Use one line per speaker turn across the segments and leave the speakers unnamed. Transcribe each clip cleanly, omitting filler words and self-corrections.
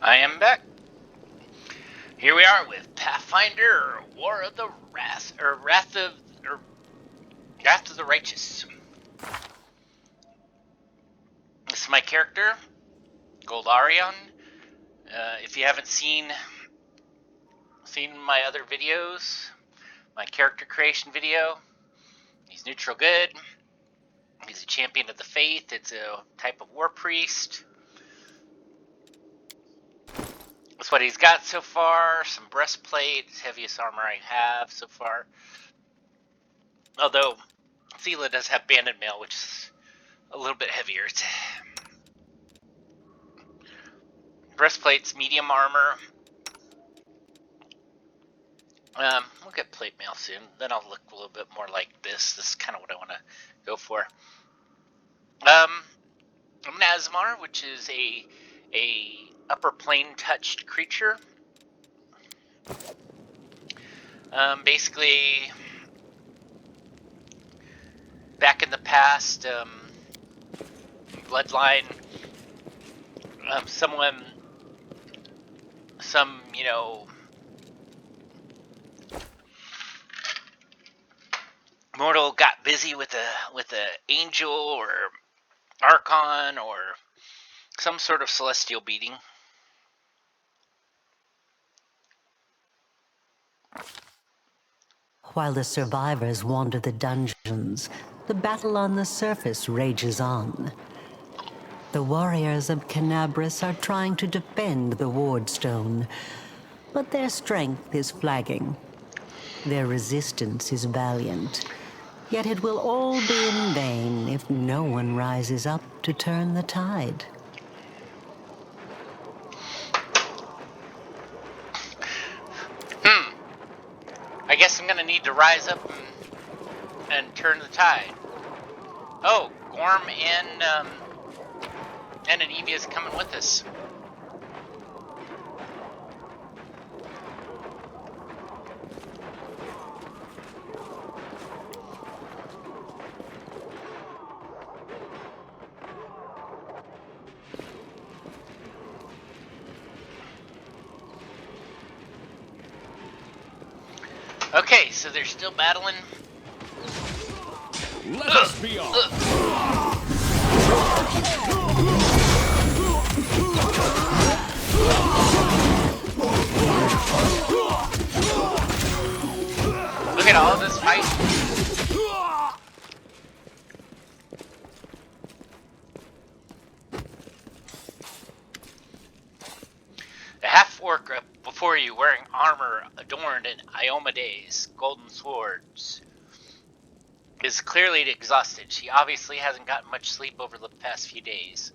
I am back. Here we are with Pathfinder, War of the Wrath, or Wrath of the Righteous. This is my character, Goldarion. If you haven't seen my other videos, my character creation video, he's neutral good. He's a champion of the faith. It's a type of war priest. That's what he's got so far. Some breastplate, heaviest armor I have so far. Although Thela does have banded mail, which is a little bit heavier. Breastplate's medium armor. We'll get plate mail soon. Then I'll look a little bit more like this. This is kind of what I want to go for. I'm Nazmar, which is a upper plane touched creature. Basically, back in the past, bloodline, some mortal got busy with a angel or archon or some sort of celestial being.
While the survivors wander the dungeons, the battle on the surface rages on. The warriors of Canabris are trying to defend the Wardstone, but their strength is flagging. Their resistance is valiant, yet it will all be in vain if no one rises up to turn the tide.
I guess I'm gonna need to rise up and turn the tide. Oh, Gorm and Anevia's coming with us. Okay, so they're still battling.
Let us be off.
Look at all this fight. The half-orc before you, wearing armor adorned in Iomedes, golden swords, is clearly exhausted. She obviously hasn't gotten much sleep over the past few days.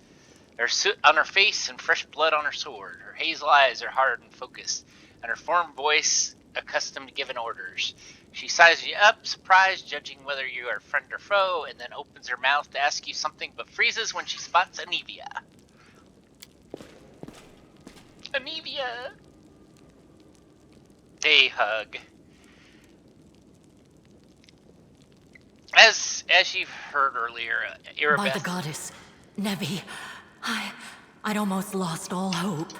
There's soot on her face and fresh blood on her sword. Her hazel eyes are hard and focused, and her firm voice accustomed to giving orders. She sizes you up, surprised, judging whether you are friend or foe, and then opens her mouth to ask you something, but freezes when she spots Anevia. Anevia! They hug. As you've heard earlier, Irabeth...
By the goddess, Nevi, I'd almost lost all hope.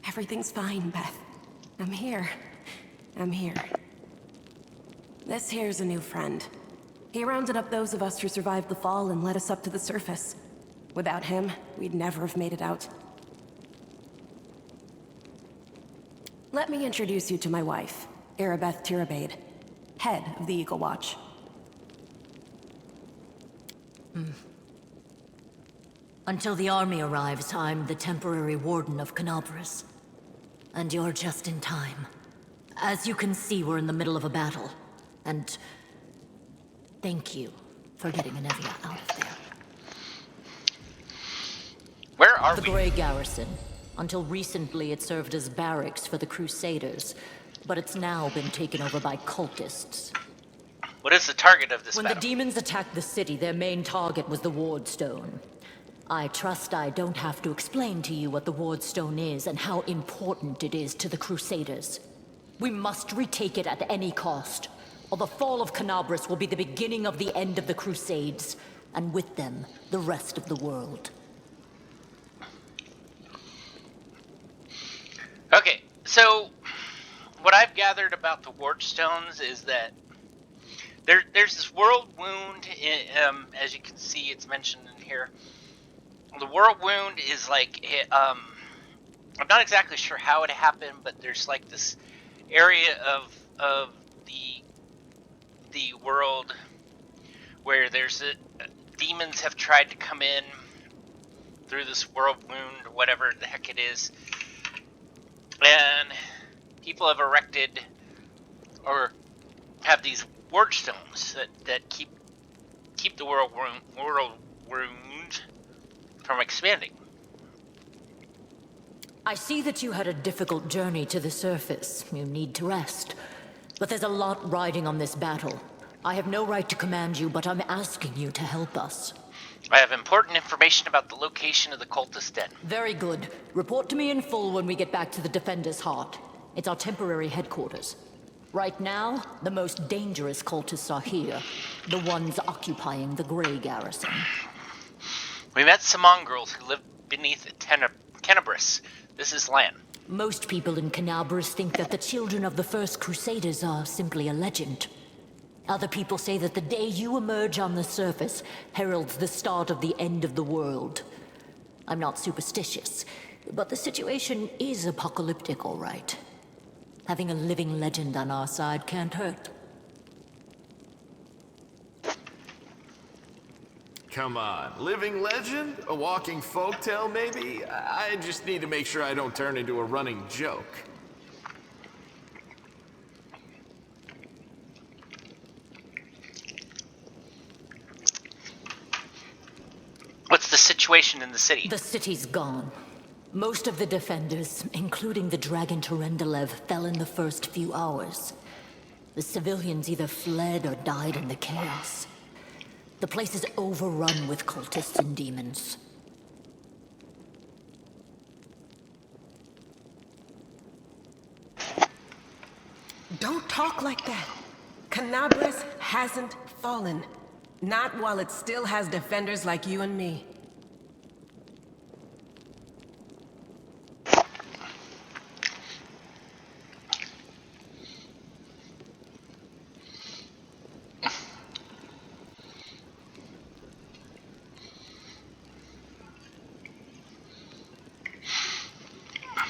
Everything's fine, Beth. I'm here. This here's a new friend. He rounded up those of us who survived the fall and led us up to the surface. Without him, we'd never have made it out. Let me introduce you to my wife, Irabeth Tirabade, head of the Eagle Watch.
Until the army arrives, I'm the temporary warden of Canabris. And you're just in time. As you can see, we're in the middle of a battle. And thank you for getting Anevia out of there.
Where are
The
we?
Grey Garrison. Until recently, it served as barracks for the Crusaders, but it's now been taken over by cultists.
What is the target of this
When
battle?
the demons attacked the city, their main target was the Wardstone. I trust I don't have to explain to you what the Wardstone is and how important it is to the Crusaders. We must retake it at any cost, or the fall of Canabris will be the beginning of the end of the Crusades. and with them, the rest of the world.
Okay, so what I've gathered about the ward stones is that there's this world wound. As you can see, it's mentioned in here. The world wound is like I'm not exactly sure how it happened, but there's like this area of the world where demons have tried to come in through this world wound, whatever the heck it is, and people have erected or have these ward stones that keep the world wound from expanding.
I see that you had a difficult journey to the surface. You need to rest. But there's a lot riding on this battle. I have no right to command you, but I'm asking you to help us.
I have important information about the location of the cultist den.
Very good. Report to me in full when we get back to the Defender's Heart. It's our temporary headquarters. Right now, the most dangerous cultists are here. The ones occupying the Grey Garrison.
We met some mongrels who live beneath Tenebris. This is land.
Most people in Canabras think that the children of the First Crusaders are simply a legend. Other people say that the day you emerge on the surface heralds the start of the end of the world. I'm not superstitious, but the situation is apocalyptic, all right. Having a living legend on our side can't hurt.
Come on, living legend? A walking folktale, maybe? I just need to make sure I don't turn into a running joke.
What's the situation in the city?
The city's gone. Most of the defenders, including the Dragon Terendelev, fell in the first few hours. The civilians either fled or died in the chaos. The place is overrun with cultists and demons.
Don't talk like that. Canabras hasn't fallen. Not while it still has defenders like you and me.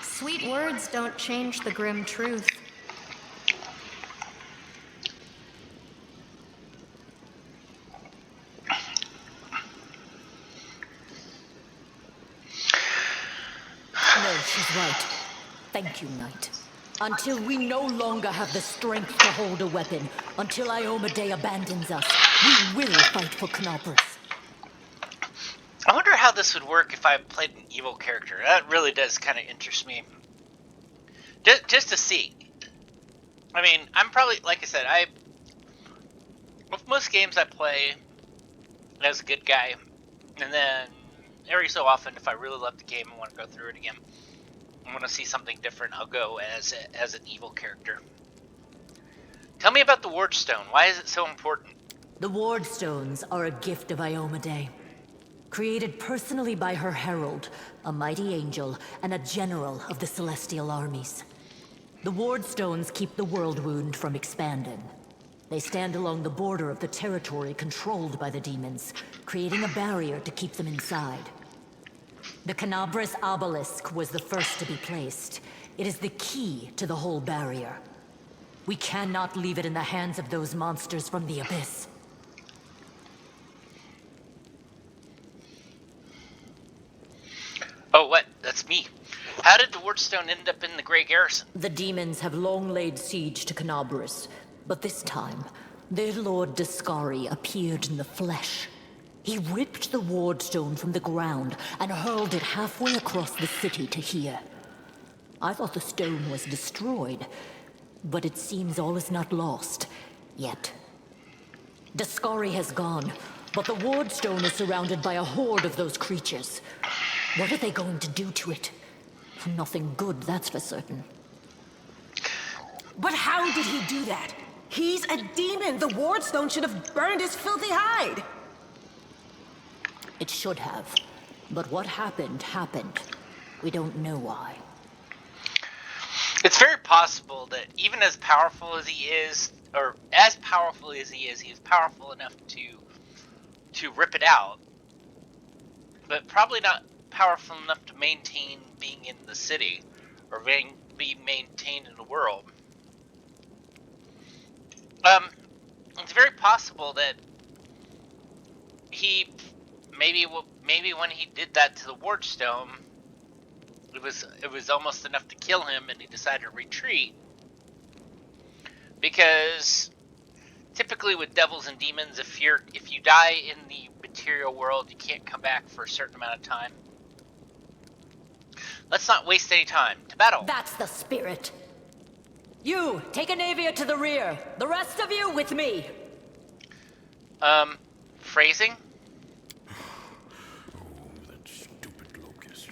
Sweet words don't change the grim truth.
No, she's right. Thank you, Knight. Until we no longer have the strength to hold a weapon, until Iomedae abandons us, we will fight for Canopus.
I wonder how this would work if I played an evil character. That really does kind of interest me. Just to see. I mean, I'm probably, like I said, with most games I play as a good guy, and then every so often, if I really love the game and want to go through it again, I want to see something different, I'll go as an evil character. Tell me about the Ward Stone. Why is it so important?
The Ward Stones are a gift of Iomedae. Created personally by her herald, a mighty angel, and a general of the celestial armies. The Ward Stones keep the world wound from expanding. They stand along the border of the territory controlled by the demons, creating a barrier to keep them inside. The Canabras obelisk was the first to be placed. It is the key to the whole barrier. We cannot leave it in the hands of those monsters from the abyss.
Oh, what? That's me. How did the Wardstone end up in the Grey Garrison?
The demons have long laid siege to Canabras, but this time, their lord Dascari appeared in the flesh. He ripped the Wardstone from the ground and hurled it halfway across the city to here. I thought the stone was destroyed, but it seems all is not lost, yet. Dascari has gone, but the Wardstone is surrounded by a horde of those creatures. What are they going to do to it? Nothing good, that's for certain.
But how did he do that? He's a demon. The Wardstone should have burned his filthy hide.
It should have. But what happened, happened. We don't know why.
It's very possible that even as powerful as he is, or as powerful as he is powerful enough to rip it out, but probably not powerful enough to maintain being in the city or be maintained in the world. It's very possible that he maybe when he did that to the Wardstone, it was almost enough to kill him, and he decided to retreat. Because typically with devils and demons, if you die in the material world, you can't come back for a certain amount of time. Let's not waste any time. To battle.
That's the spirit. You, take Anavia to the rear. The rest of you with me.
Phrasing?
Oh, that stupid locust.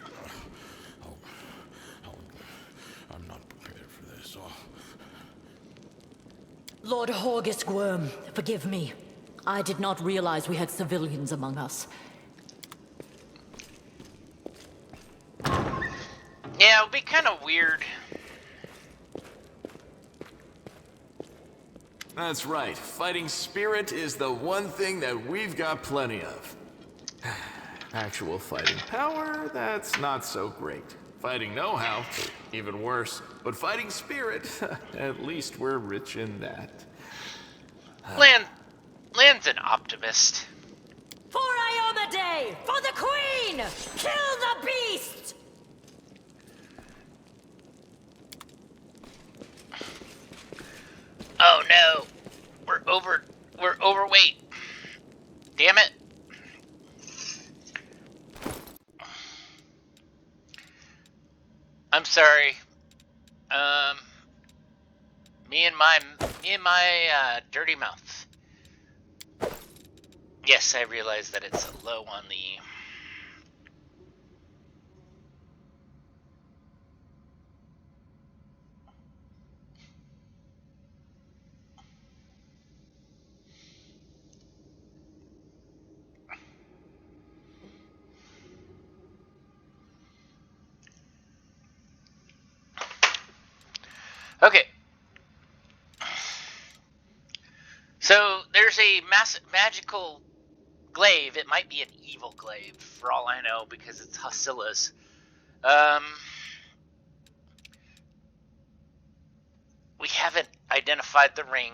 I'm not prepared for this.
Lord Horgus Gwyrm, forgive me. I did not realize we had civilians among us.
Yeah, it would be kind of weird.
That's right. Fighting spirit is the one thing that we've got plenty of. Actual fighting power, that's not so great. Fighting know-how, even worse. But fighting spirit, at least we're rich in that.
Land's an optimist.
For Ioma Day! For the Queen! Kill the beast!
Oh no, we're overweight. Damn it. I'm sorry. Me and my dirty mouth. Yes, I realize that it's low on the. Okay. So there's a magical glaive. It might be an evil glaive, for all I know, because it's Hasila's. We haven't identified the ring.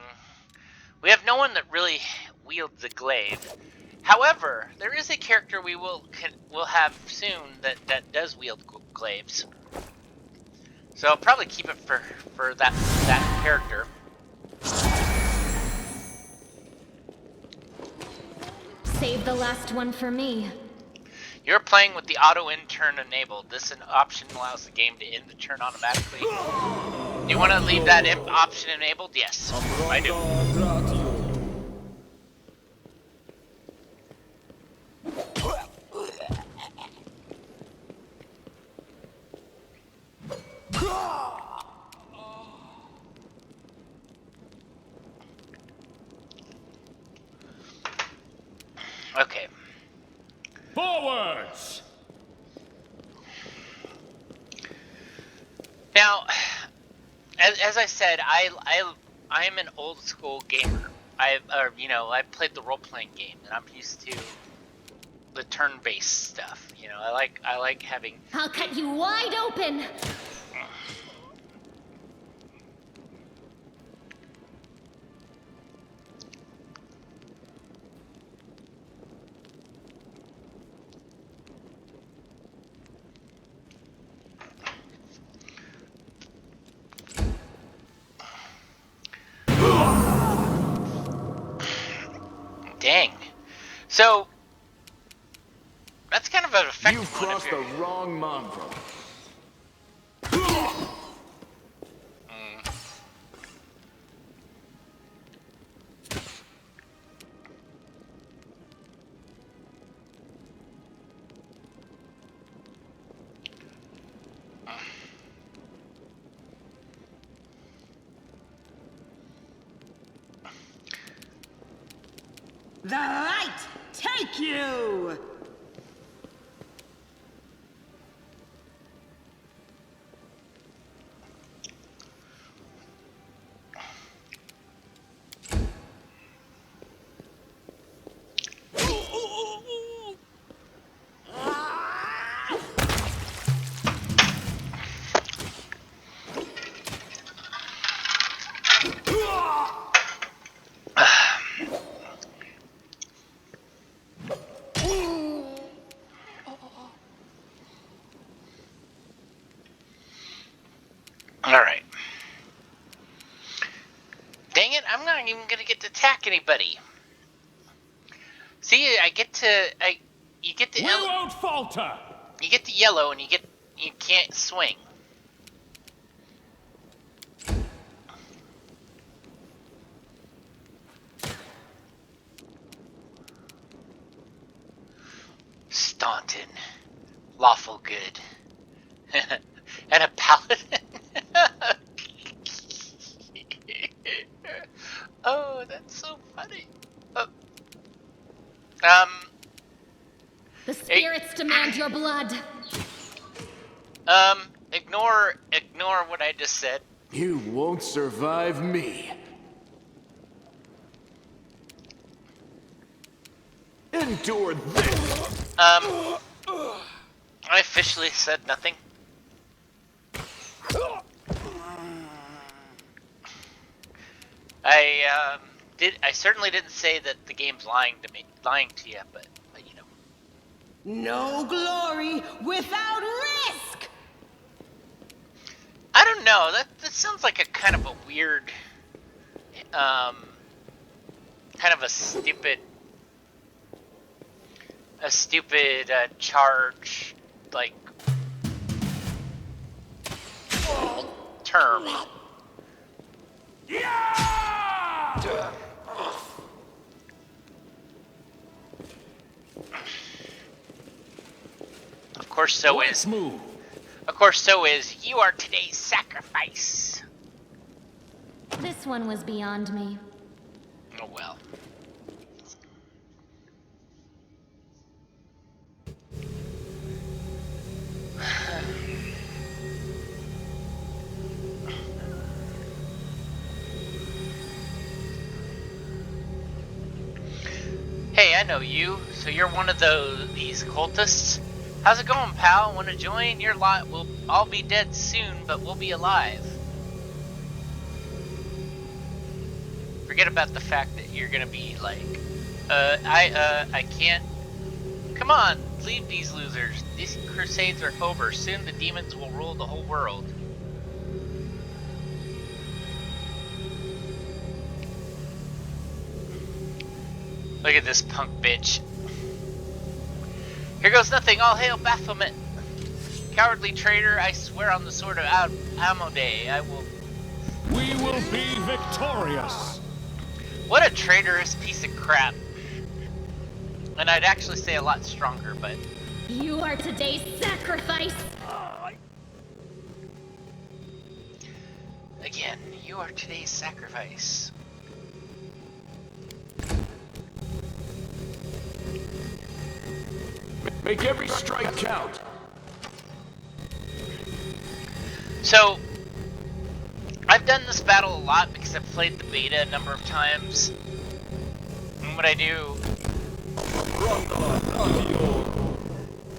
We have no one that really wields the glaive. However, there is a character we will have soon that does wield glaives. So I'll probably keep it for that character.
Save the last one for me.
You're playing with the auto end turn enabled. This option allows the game to end the turn automatically. Do you want to leave that option enabled? Yes, I do. Okay.
Forwards!
Now, as I said, I am an old school gamer. I played the role playing game, and I'm used to the turn based stuff. You know, I like having.
I'll cut you wide open.
Dang. So that's kind of an effective
You've
one.
crossed the wrong mongrel.
The light take you!
Alright. Dang it, I'm not even gonna get to attack anybody. See, I get to you get the
We won't falter.
You get the yellow and you can't swing. Staunton. Lawful good. And a paladin. Oh, that's so funny. Um
The spirits demand your blood.
Ignore what I just said.
You won't survive me. Endure this!
I officially said nothing. I certainly didn't say that the game's lying to you, but you know.
No glory without risk!
I don't know, that sounds like a kind of a weird, kind of a stupid charge, like, term. Of course, so is. Of course, so is. You are today's sacrifice.
This one was beyond me.
Oh well. Hey, I know you. So you're one of these cultists? How's it going, pal? Want to join? Your lot will all be dead soon, but we'll be alive. Forget about the fact that you're gonna be like, I can't. Come on, leave these losers. These crusades are over. Soon the demons will rule the whole world. Look at this punk bitch. Here goes nothing. All hail Baphomet. Cowardly traitor, I swear on the sword of Amode, I will...
We will be victorious.
What a traitorous piece of crap. And I'd actually say a lot stronger, but...
You are today's sacrifice.
Again, you are today's sacrifice.
Make every strike count.
So, I've done this battle a lot because I've played the beta a number of times. And what I do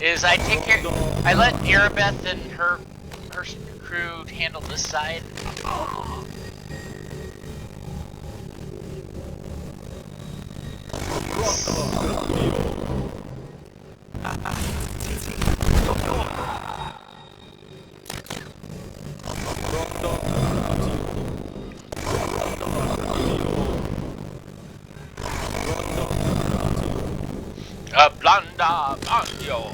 is I let Erebeth and her crew handle this side. Blanda Banjo.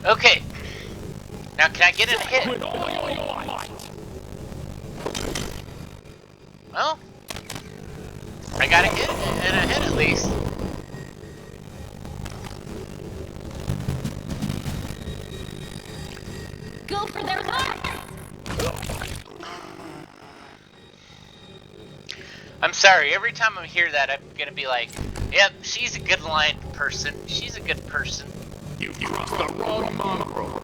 Okay. Now can I get in a hit? Well, I got a hit and a hit at least.
Go for their hearts!
I'm sorry, every time I hear that, I'm gonna be like, yep, she's a good line person. She's a good person.
You crossed the wrong mongrel.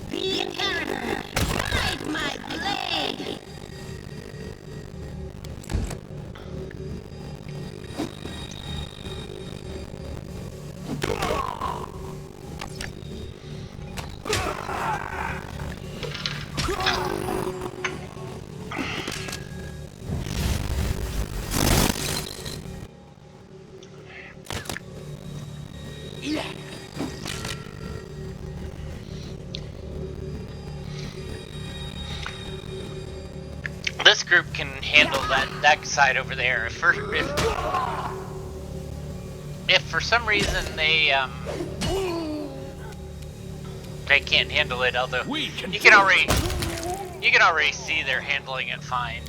Be inheritor! Ride my blade!
This group can handle that side over there. If for some reason they can't handle it, although you can already see they're handling it fine.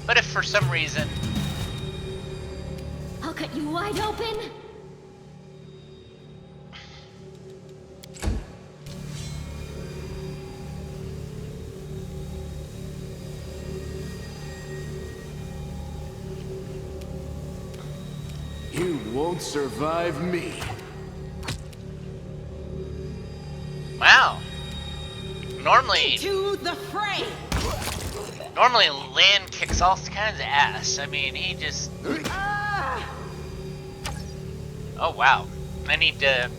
But if for some reason
I'll cut you wide open.
You won't survive me.
wow. Normally
To the fray!
Lan kicks all kinds of ass. I mean, he just... Oh, wow. I need to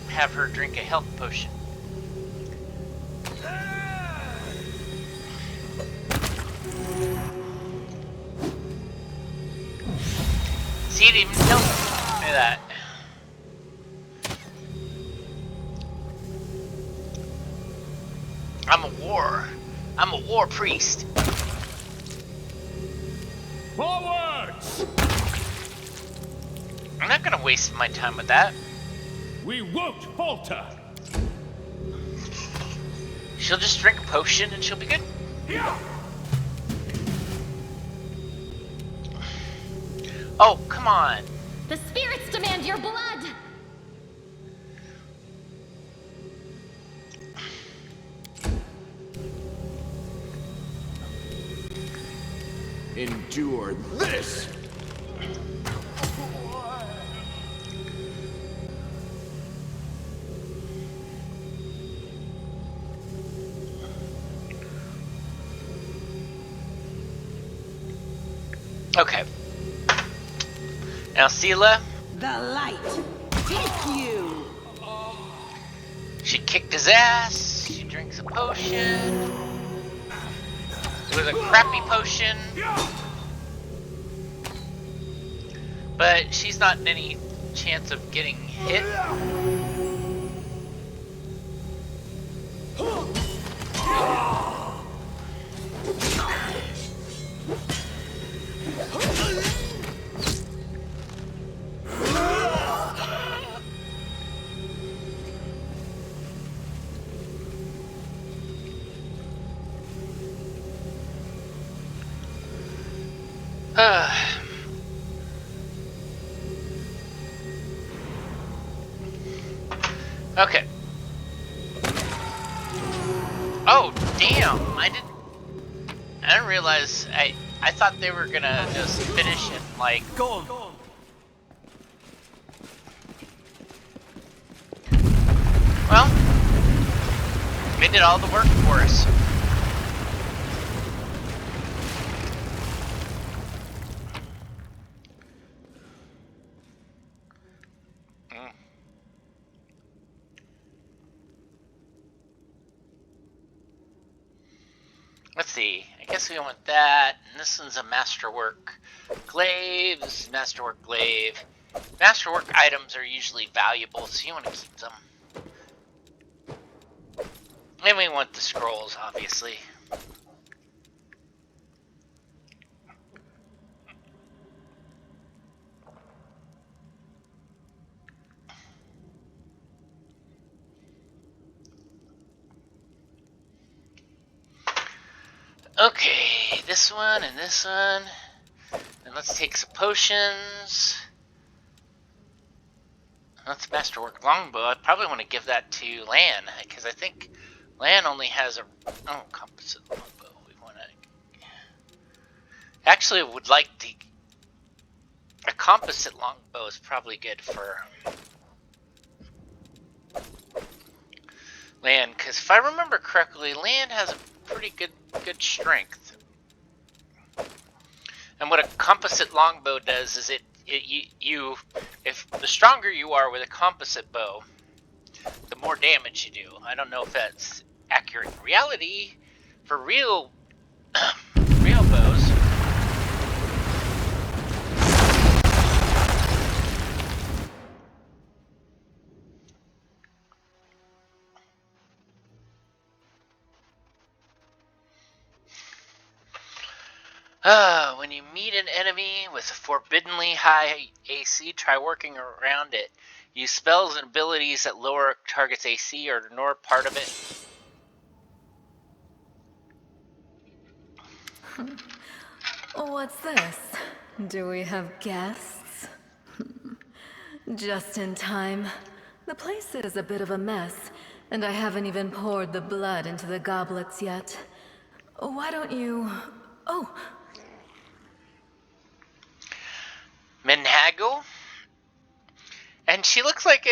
have her drink a health potion. See, it even tells me that. I'm a war priest.
Forwards!
I'm not gonna waste my time with that.
We won't falter!
She'll just drink a potion and she'll be good. Oh, come on.
The spirits demand your blood.
Endure this!
Okay. Now, Sela,
The light! Take you!
she kicked his ass. She drinks a potion. It was a crappy potion. But she's not in any chance of getting hit. Okay. Oh, damn. I didn't realize. I thought they were gonna just finish it like. Go on. Well, they did all the work for us. Let's see. I guess we want that. And this one's a masterwork glaive. This is masterwork glaive. Masterwork items are usually valuable, so you want to keep them. And we want the scrolls, obviously. Okay, this one and this one. And let's take some potions. That's masterwork longbow. I probably want to give that to Lan, because I think Lan only has a composite longbow. We want to actually would like a composite longbow is probably good for Lan, because if I remember correctly, Lan has a pretty good strength. And what a composite longbow does is if the stronger you are with a composite bow, the more damage you do. I don't know if that's accurate in reality for real bows. When you meet an enemy with a forbiddenly high AC, try working around it. Use spells and abilities that lower target's AC or ignore part of it.
What's this? Do we have guests? Just in time. The place is a bit of a mess, and I haven't even poured the blood into the goblets yet. Why don't you... Oh,
Menhago? And she looks like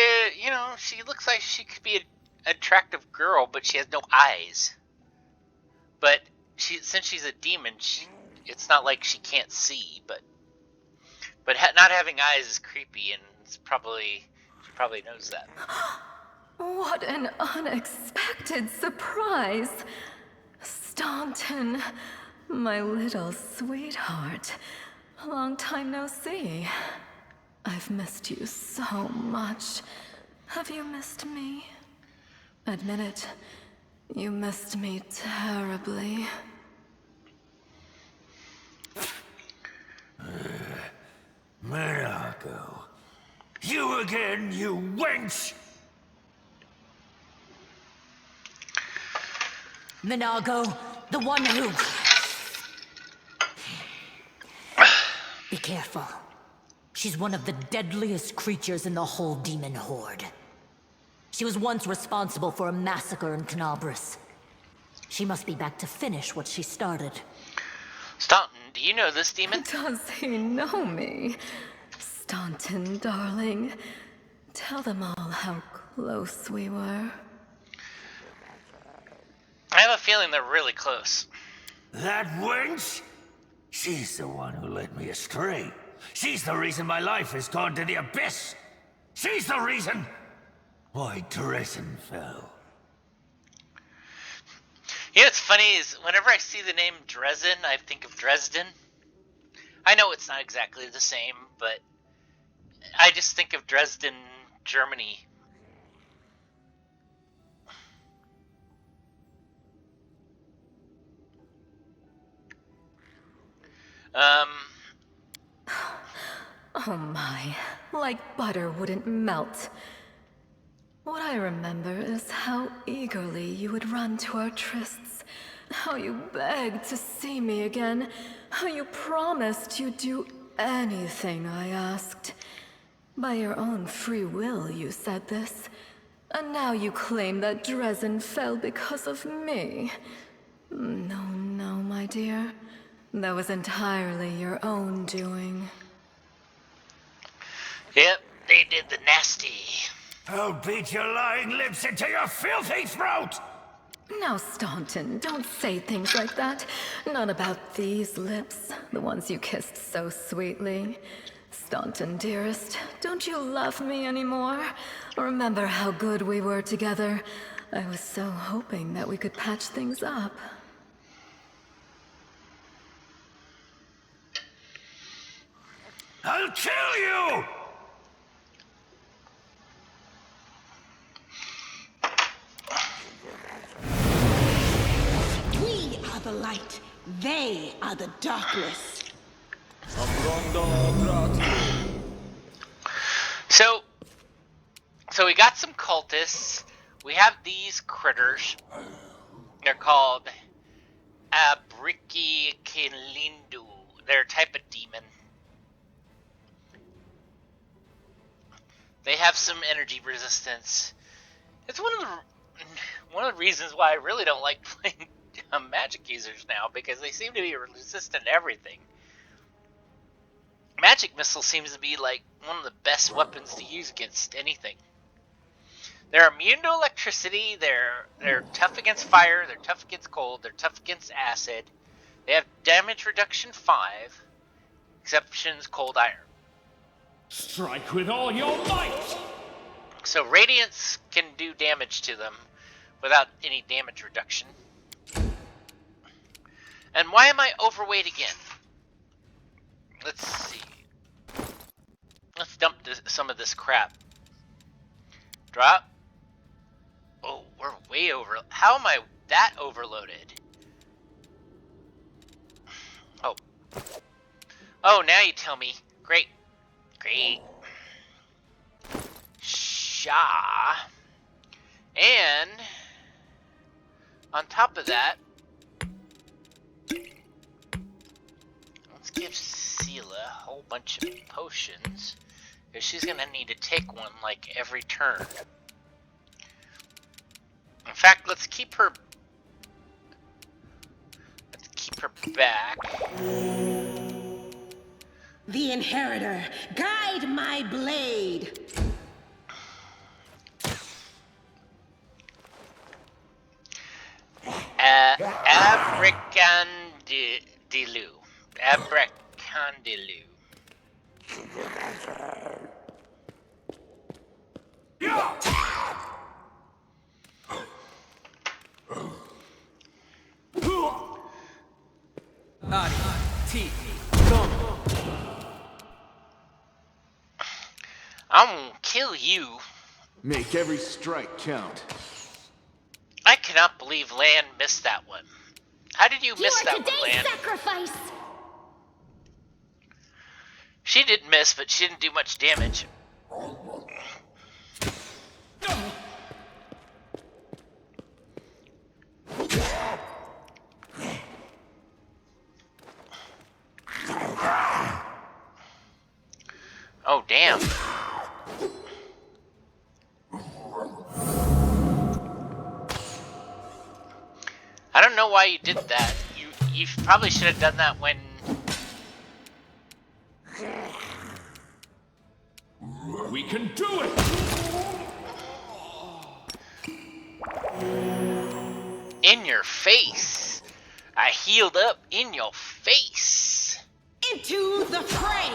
she looks like she could be an attractive girl, but she has no eyes. But since she's a demon, it's not like she can't see, but not having eyes is creepy, and she probably knows that.
what an unexpected surprise! Staunton, my little sweetheart. Long time no see. I've missed you so much. Have you missed me? Admit it. You missed me terribly.
Morocco. You again, you wench!
Minago, the one who... Be careful. She's one of the deadliest creatures in the whole demon horde. She was once responsible for a massacre in Canabris. She must be back to finish what she started.
Staunton, do you know this demon?
Does he know me? Staunton, darling. Tell them all how close we were.
I have a feeling they're really close.
That wench? She's the one who led me astray. She's the reason my life has gone to the abyss. She's the reason why Dresden fell.
You know what's funny is whenever I see the name Dresden, I think of Dresden. I know it's not exactly the same, but I just think of Dresden, Germany.
Oh my, like butter wouldn't melt. What I remember is how eagerly you would run to our trysts, how you begged to see me again, how you promised you'd do anything I asked. By your own free will, you said this. And now you claim that Dresden fell because of me. No, no, my dear. That was entirely your own doing.
Yep, they did the nasty.
I'll beat your lying lips into your filthy throat!
Now, Staunton, don't say things like that. Not about these lips, the ones you kissed so sweetly. Staunton, dearest, don't you love me anymore? Remember how good we were together? I was so hoping that we could patch things up.
I'll kill you!
We are the light. They are the darkness.
So we got some cultists. We have these critters. They're called Abriki-Kelindu. They're a type of demon. They have some energy resistance. It's one of the reasons why I really don't like playing magic users now, because they seem to be resistant to everything. Magic missile seems to be like one of the best weapons to use against anything. They're immune to electricity. They're tough against fire. They're tough against cold. They're tough against acid. They have damage reduction 5. Exceptions cold iron.
Strike with all your might!
So radiance can do damage to them without any damage reduction. And why am I overweight again? Let's see. Let's dump some of this crap. Drop. Oh, we're way over. How am I that overloaded? Oh, Oh, now you tell me. Great. Great. Sha. And on top of that, let's give Seela a whole bunch of potions, because she's gonna need to take one like every turn. In fact, let's keep her back.
The Inheritor, guide my blade.
Abracandilu. Abracandilu. I'm gonna kill you.
Make every strike count.
I cannot believe Lan missed that one. How did you miss that one, Lan?
Sacrifice!
She didn't miss, but she didn't do much damage. Oh, damn. I don't know why you did that. You probably should have done that when...
We can do it!
In your face. I healed up in your face.
Into the fray!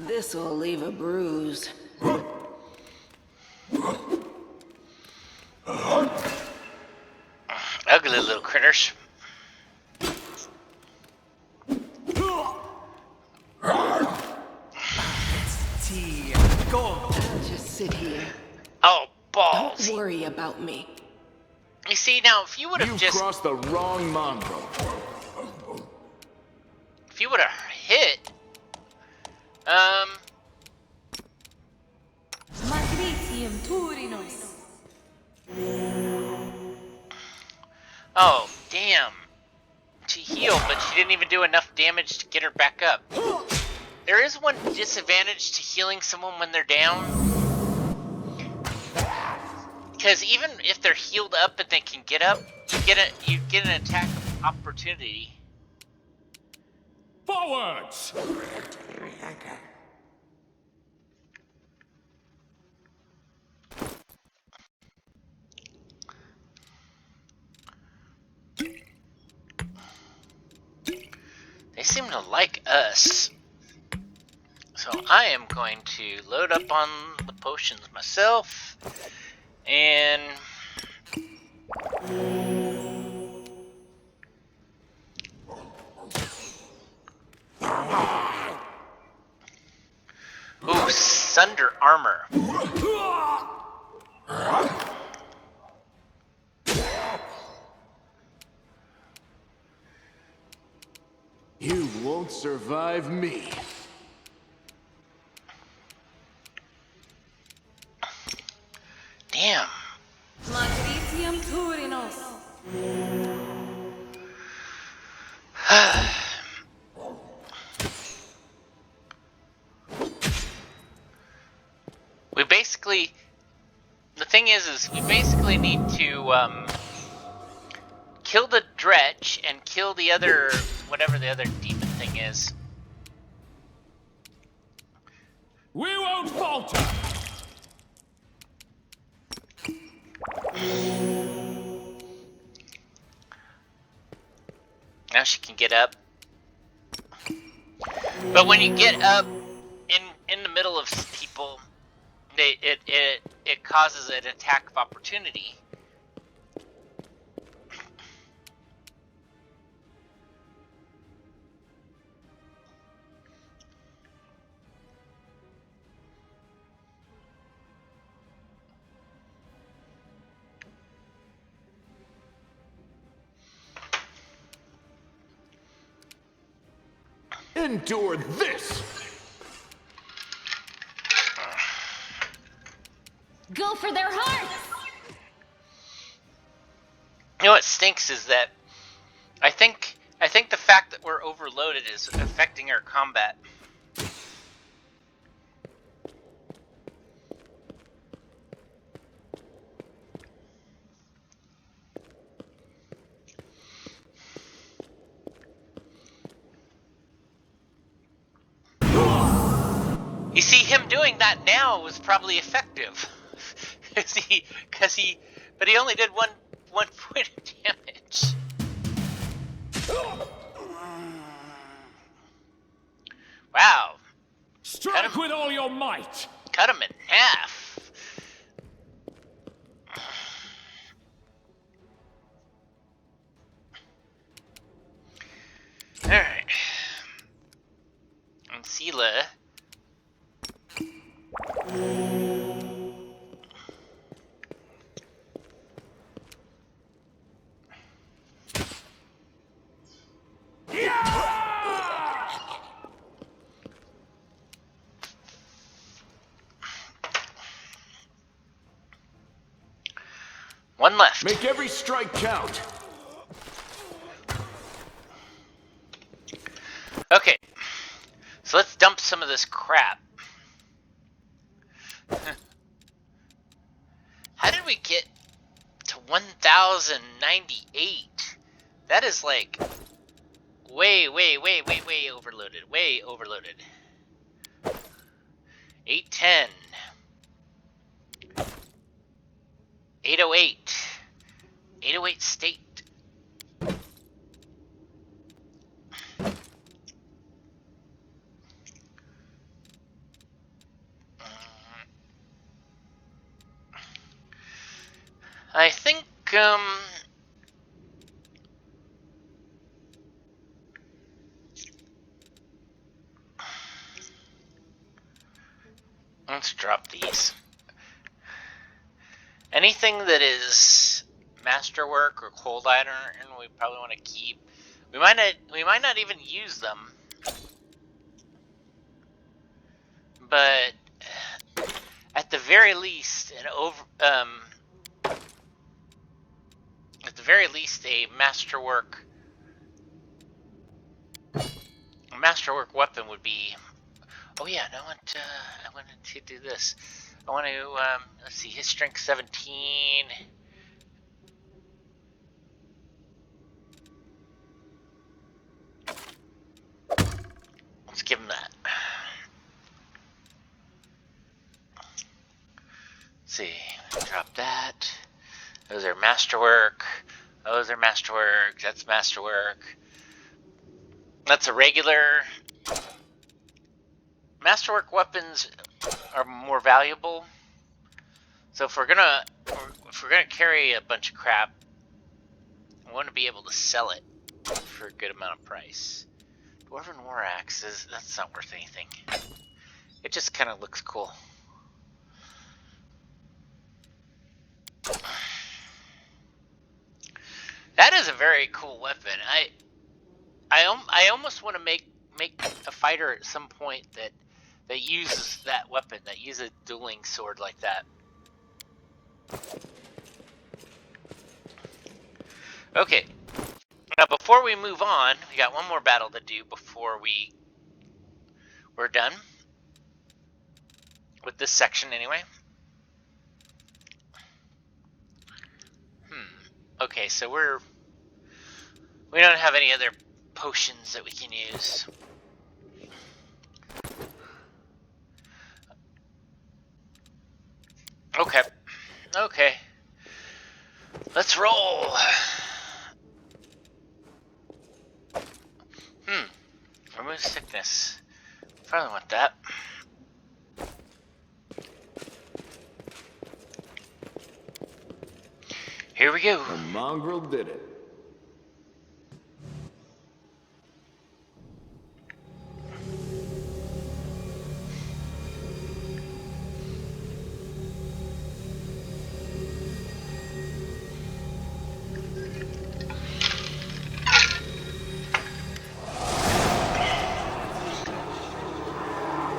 This'll leave a bruise.
Ugly little critters.
I'll just sit here.
Oh, balls.
Don't worry about me.
You see, now, if you would have
You've
just...
crossed the wrong mongrel.
If you would have hit... Oh, damn. She healed, but she didn't even do enough damage to get her back up. There is one disadvantage to healing someone when they're down. Because even if they're healed up and they can get up, you get an attack opportunity.
Forwards!
They seem to like us. So I am going to load up on the potions myself. And... Ooh, Sunder Armor.
You won't survive me.
Damn. We basically... The thing is we basically need to, kill the Dretch and kill the other... whatever the other demon thing is.
We won't falter!
Now she can get up. But when you get up in the middle of people, it causes an attack of opportunity.
Endure this!
Go for their hearts!
You know what stinks is that I think the fact that we're overloaded is affecting our combat. You see, him doing that now was probably effective, but he only did one point of damage. Wow.
Strike with all your might!
Cut him in half. Alright. And Sela. One left.
Make every strike count.
Okay. So let's dump some of this crap. How did we get to 1098? That is like way overloaded. Way overloaded. 810. 808. 808 state. I think, let's drop these. Anything that is masterwork or cold iron, we probably want to keep. We might not even use them, but at the very least, a masterwork weapon would be. Oh yeah, I wanted to do this. I want to let's see, his strength 17. Let's give him that. Let's see, drop that. Those are masterwork. Those are masterwork. That's masterwork. That's a regular. Masterwork weapons are more valuable. So if we're gonna carry a bunch of crap, we want to be able to sell it for a good amount of price. Dwarven War Axes, that's not worth anything. It just kind of looks cool. That is a very cool weapon. I almost want to make a fighter at some point that uses that weapon, that uses a dueling sword like that. Okay. Now before we move on, we got one more battle to do before we're done with this section anyway. Okay, so we don't have any other potions that we can use. Okay. Okay. Let's roll. Remove sickness. Probably want that. Here we go.
The mongrel did it.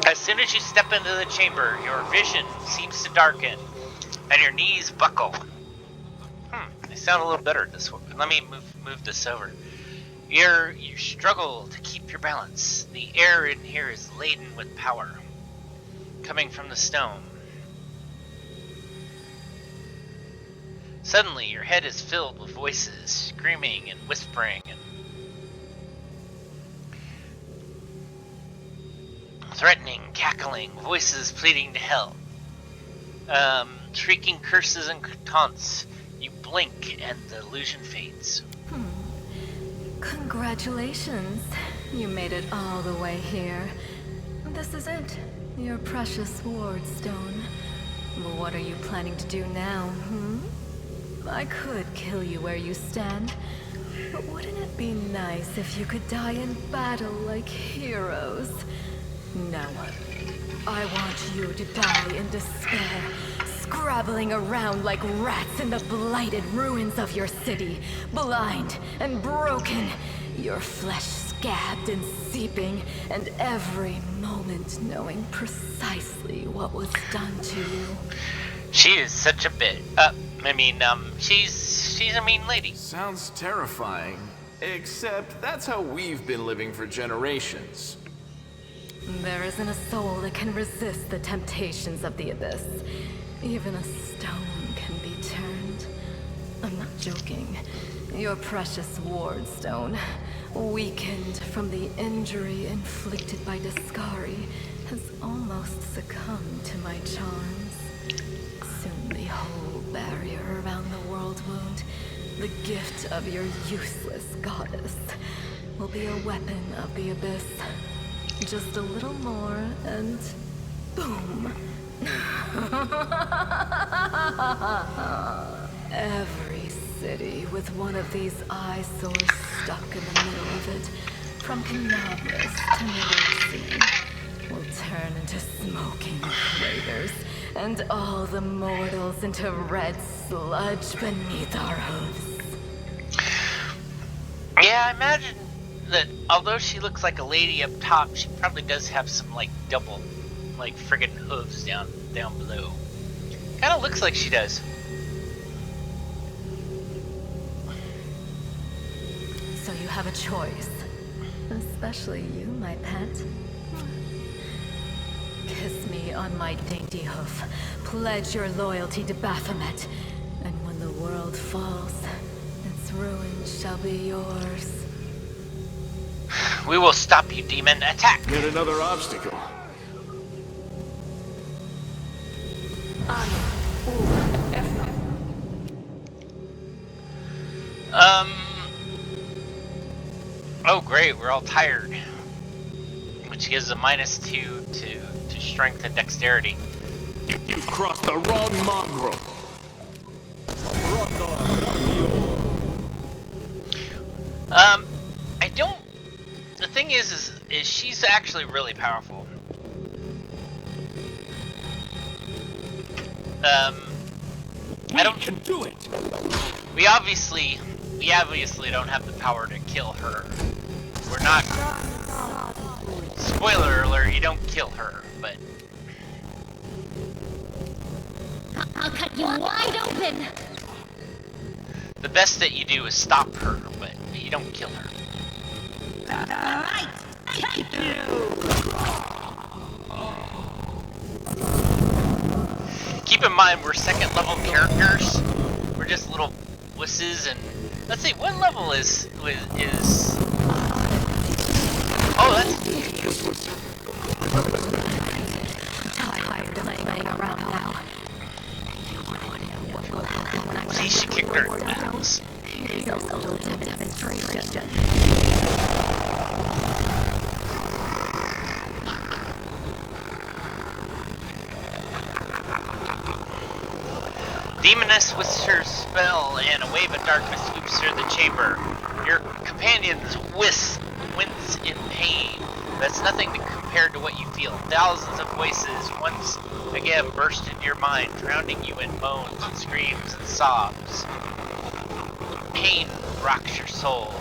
As soon as you step into the chamber, your vision seems to darken, and your knees buckle. I sound a little better this way. Let me move this over. You struggle to keep your balance. The air in here is laden with power, coming from the stone. Suddenly, your head is filled with voices, screaming and whispering, and threatening, cackling, voices pleading to help. Shrieking curses and taunts. You blink and the illusion fades.
Congratulations. You made it all the way here. This is it. Your precious ward stone. But what are you planning to do now, I could kill you where you stand. But wouldn't it be nice if you could die in battle like heroes? No. I want you to die in despair, scrabbling around like rats in the blighted ruins of your city, blind and broken, your flesh scabbed and seeping, and every moment knowing precisely what was done to you.
She is such a bit. She's a mean lady.
Sounds terrifying. Except that's how we've been living for generations.
There isn't a soul that can resist the temptations of the abyss. Even a stone can be turned. I'm not joking. Your precious ward stone, weakened from the injury inflicted by Discari, has almost succumbed to my charms. Soon the whole barrier around the world wound, the gift of your useless goddess, will be a weapon of the abyss. Just a little more, and boom. Every city with one of these eyesores stuck in the middle of it, from Canabras to Middle will turn into smoking craters, and all the mortals into red sludge beneath our hooves.
Yeah, I imagine that although she looks like a lady up top, she probably does have some double friggin' hooves down below. Kinda looks like she does.
So you have a choice. Especially you, my pet. Kiss me on my dainty hoof. Pledge your loyalty to Baphomet. And when the world falls, its ruins shall be yours.
We will stop you, demon. Attack!
Yet another obstacle.
Oh great, we're all tired. Which gives a -2 to strength and dexterity.
You've crossed the wrong mongrel.
I don't... The thing is she's actually really powerful. I don't...
can do it.
We obviously don't have the power to kill her. We're not... Spoiler alert, you don't kill her, but...
I'll cut you wide open!
The best that you do is stop her, but you don't kill her.
Alright, take you!
Keep in mind, we're second level characters. We're just little wusses, and let's see, what level is? Oh, that's...
Tired of laying around now.
See, she kicked her ass.
Here's a little demonstration.
Demoness whisks her spell, and a wave of darkness sweeps through the chamber. Your companions wince in pain. That's nothing compared to what you feel. Thousands of voices once again burst into your mind, drowning you in moans and screams and sobs. Pain rocks your soul.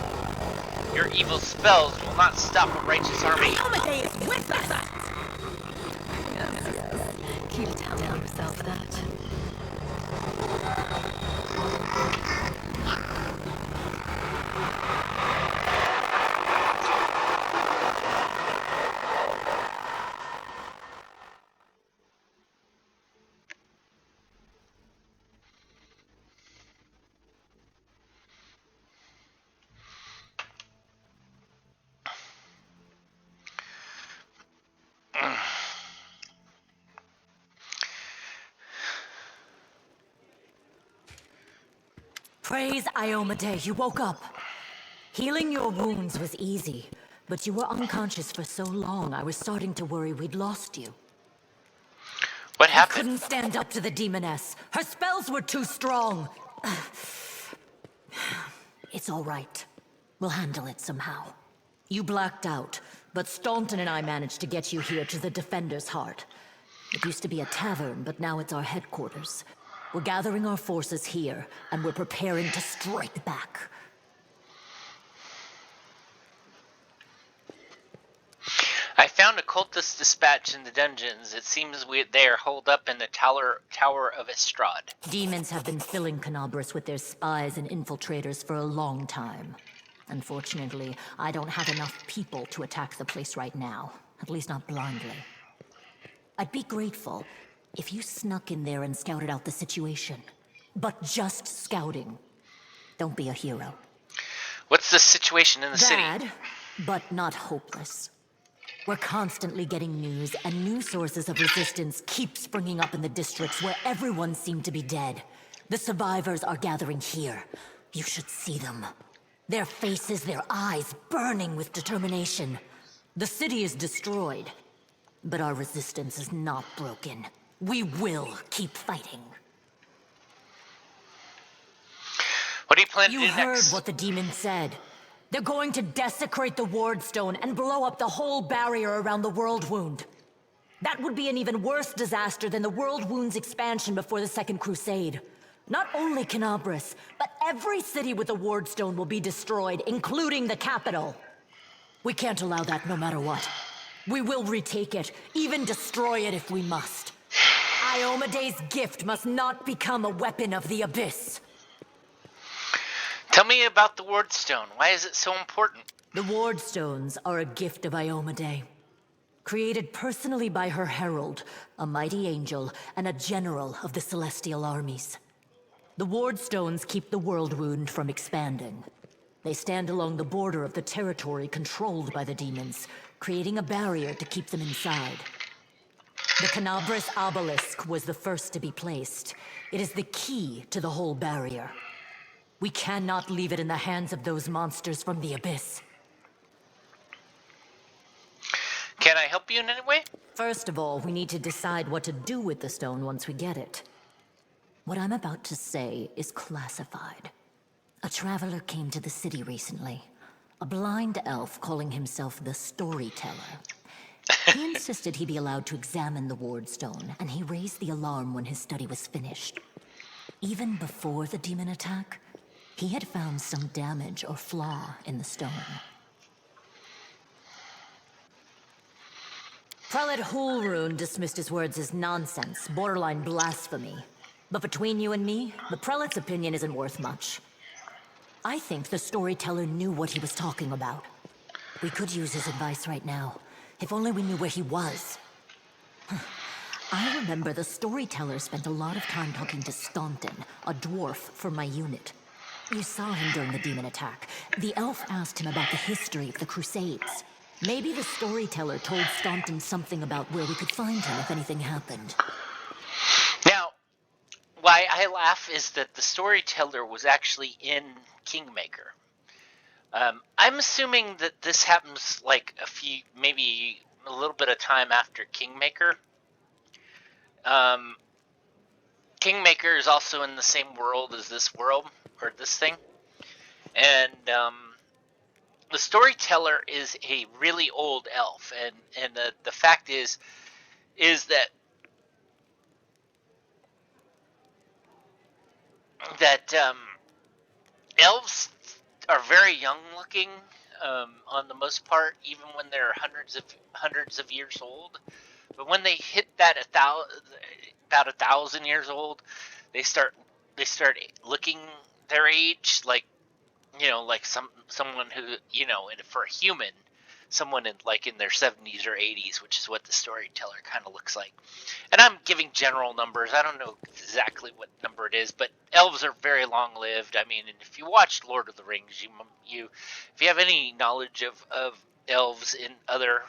Your evil spells will not stop a righteous army.
Iomedae is with us!
Keep telling yourself that. Praise Iomade, you woke up. Healing your wounds was easy, but you were unconscious for so long I was starting to worry we'd lost you.
What
I
happened?
couldn't stand up to the demoness. Her spells were too strong. It's all right. We'll handle it somehow. You blacked out, but Staunton and I managed to get you here to the Defender's Heart. It used to be a tavern, but now it's our headquarters. We're gathering our forces here, and we're preparing to strike back.
I found a cultist dispatch in the dungeons. It seems they are holed up in the Tower of Estrad.
Demons have been filling Canabras with their spies and infiltrators for a long time. Unfortunately, I don't have enough people to attack the place right now. At least not blindly. I'd be grateful if you snuck in there and scouted out the situation. But just scouting. Don't be a hero.
What's the situation in the city?
Bad, but not hopeless. We're constantly getting news, and new sources of resistance keep springing up in the districts where everyone seemed to be dead. The survivors are gathering here. You should see them. Their faces, their eyes burning with determination. The city is destroyed, but our resistance is not broken. We will keep fighting.
What do you plan to do
You heard
next?
what the demon said. They're going to desecrate the Ward Stone and blow up the whole barrier around the World Wound. That would be an even worse disaster than the World Wound's expansion before the Second Crusade. Not only Canabras, but every city with a Ward Stone will be destroyed, including the capital. We can't allow that no matter what. We will retake it, even destroy it if we must. Iomade's gift must not become a weapon of the Abyss.
Tell me about the Ward Stone. Why is it so important?
The Ward Stones are a gift of Iomade. Created personally by her herald, a mighty angel, and a general of the celestial armies. The Ward Stones keep the World Wound from expanding. They stand along the border of the territory controlled by the demons, creating a barrier to keep them inside. The Canabras Obelisk was the first to be placed. It is the key to the whole barrier. We cannot leave it in the hands of those monsters from the Abyss.
Can I help you in any way?
First of all, we need to decide what to do with the stone once we get it. What I'm about to say is classified. A traveler came to the city recently. A blind elf calling himself the Storyteller. He insisted he be allowed to examine the Ward Stone, and he raised the alarm when his study was finished. Even before the demon attack, he had found some damage or flaw in the stone. Prelate Hulrune dismissed his words as nonsense, borderline blasphemy. But between you and me, the prelate's opinion isn't worth much. I think the Storyteller knew what he was talking about. We could use his advice right now, if only we knew where he was. I remember the Storyteller spent a lot of time talking to Staunton, a dwarf from my unit. You saw him during the demon attack. The elf asked him about the history of the Crusades. Maybe the Storyteller told Staunton something about where we could find him if anything happened.
Now, why I laugh is that the Storyteller was actually in Kingmaker. I'm assuming that this happens like maybe a little bit of time after Kingmaker. Kingmaker is also in the same world as this world, or this thing. And the Storyteller is a really old elf, and the fact is that elves are very young looking on the most part, even when they're hundreds of years old. But when they hit that about 1,000 years old, they start looking their age, like like someone who and for a human, someone in their 70s or 80s, which is what the storyteller kind of looks like. And I'm giving general numbers. I don't know exactly what number it is, but elves are very long lived. I mean, and if you watched Lord of the Rings, if you have any knowledge of elves in other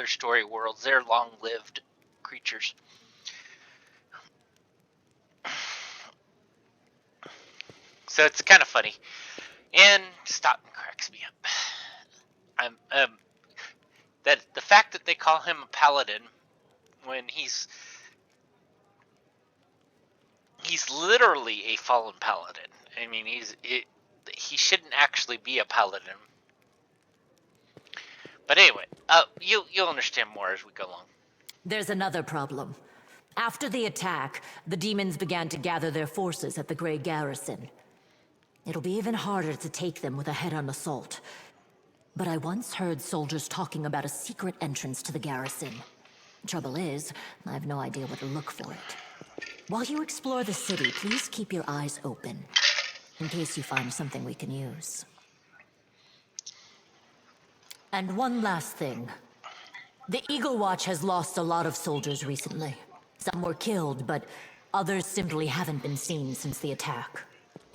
story worlds, they're long lived creatures. So it's kind of funny, and Stockton cracks me up. I'm that the fact that they call him a paladin when he's literally a fallen paladin. I mean, he shouldn't actually be a paladin. But anyway, you'll understand more as we go along.
There's another problem. After the attack, the demons began to gather their forces at the Grey Garrison. It'll be even harder to take them with a head-on assault. But I once heard soldiers talking about a secret entrance to the garrison. Trouble is, I have no idea where to look for it. While you explore the city, please keep your eyes open, in case you find something we can use. And one last thing. The Eagle Watch has lost a lot of soldiers recently. Some were killed, but others simply haven't been seen since the attack.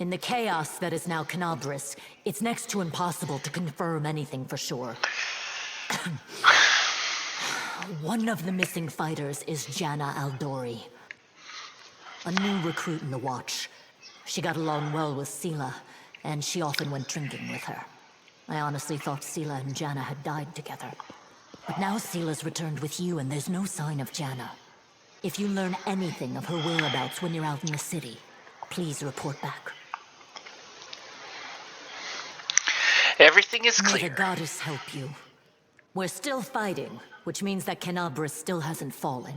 In the chaos that is now Canabris, it's next to impossible to confirm anything for sure. One of the missing fighters is Janna Aldori, a new recruit in the Watch. She got along well with Sela, and she often went drinking with her. I honestly thought Sela and Janna had died together. But now Sela's returned with you, and there's no sign of Janna. If you learn anything of her whereabouts when you're out in the city, please report back.
Everything is
May
clear.
the goddess help you. We're still fighting, which means that Canabris still hasn't fallen.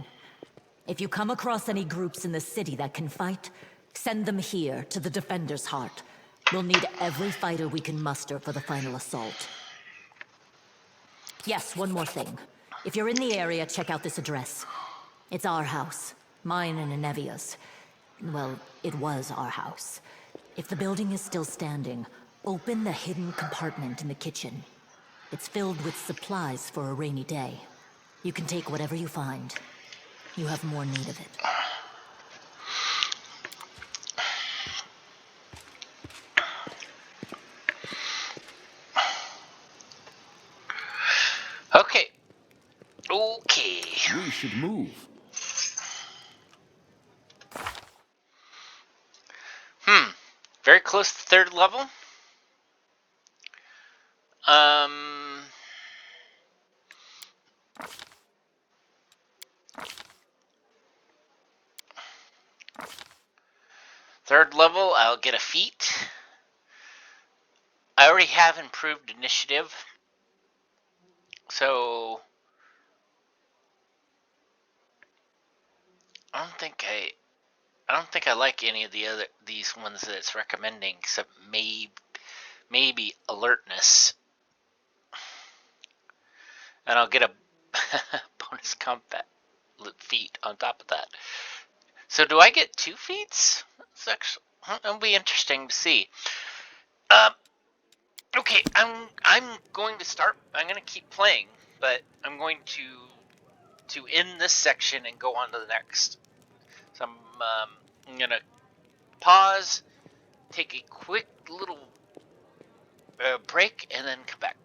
If you come across any groups in the city that can fight, send them here, to the Defender's Heart. We'll need every fighter we can muster for the final assault. Yes, one more thing. If you're in the area, check out this address. It's our house. Mine and Inevia's. Well, it was our house. If the building is still standing, open the hidden compartment in the kitchen. It's filled with supplies for a rainy day. You can take whatever you find. You have more need of it.
Okay. Okay.
We should move.
Very close to third level. Third level, I'll get a feat. I already have improved initiative. So I don't think I like any of these ones that it's recommending, except maybe alertness. And I'll get a bonus combat feat on top of that. So do I get 2 feats? It'll be interesting to see. Okay, I'm going to start. I'm going to keep playing, but I'm going to end this section and go on to the next. So I'm going to pause, take a quick little break, and then come back.